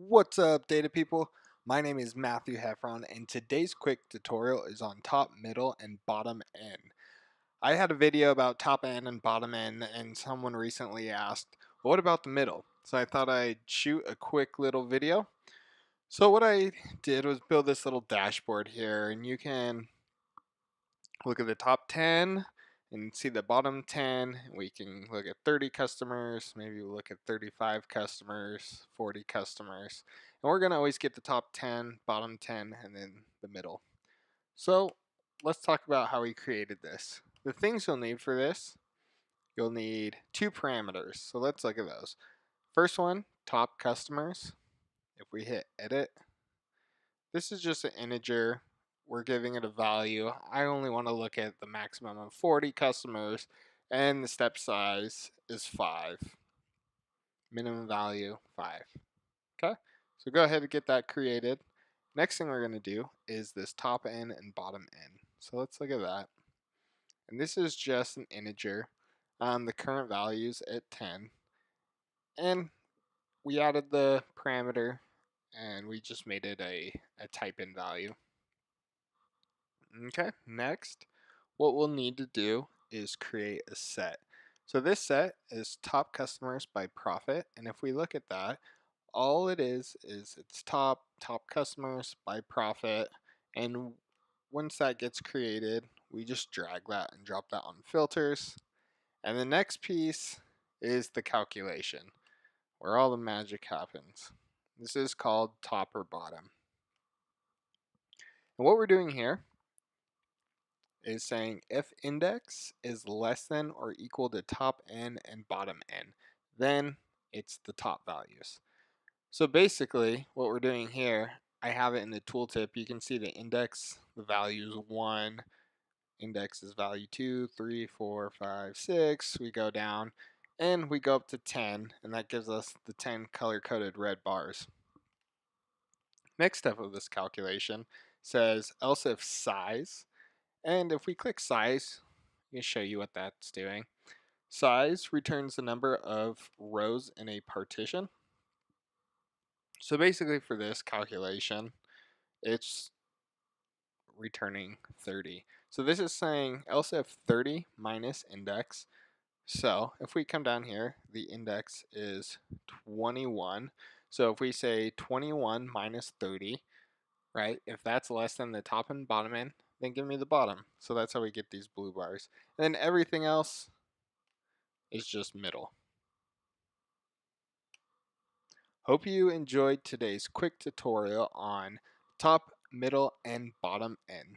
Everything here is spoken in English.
What's up, data people? My name is Matthew Heffron, and today's quick tutorial is on top, middle, and bottom N. I had a video about top N and bottom N, and someone recently asked, what about the middle? So I thought I'd shoot a quick little video. So what I did was build this little dashboard here, and you can look at the top 10 and see the bottom 10. We can look at 30 customers, maybe we'll look at 35 customers, 40 customers. And we're going to always get the top 10, bottom 10, and then the middle. So let's talk about how we created this. The things you'll need for this, you'll need two parameters. So let's look at those. First one, top customers. If we hit edit, this is just an integer. We're giving it a value. I only want to look at the maximum of 40 customers, and the step size is 5. Minimum value 5. Okay, so go ahead and get that created. Next thing we're going to do is this top N and bottom N. So let's look at that. And this is just an integer. The current value is at 10. And we added the parameter and we just made it a type in value. Okay, next, what we'll need to do is create a set. So this set is top customers by profit, and if we look at that, all it is it's top customers by profit, and once that gets created, we just drag that and drop that on filters. And the next piece is the calculation, where all the magic happens. This is called top or bottom. And what we're doing here is saying if index is less than or equal to top N and bottom N, then it's the top values. So basically what we're doing here, I have it in the tooltip. You can see the index, the value is 1, index is value 2, 3, 4, 5, 6. We go down and we go up to 10, and that gives us the 10 color-coded red bars. Next step of this calculation says else if size. And if we click size, I can show you what that's doing. Size returns the number of rows in a partition. So basically for this calculation, it's returning 30. So this is saying else if 30 minus index. So if we come down here, the index is 21. So if we say 21 minus 30, right? If that's less than the top and bottom end, then give me the bottom. So that's how we get these blue bars. And then everything else is just middle. Hope you enjoyed today's quick tutorial on top, middle, and bottom end.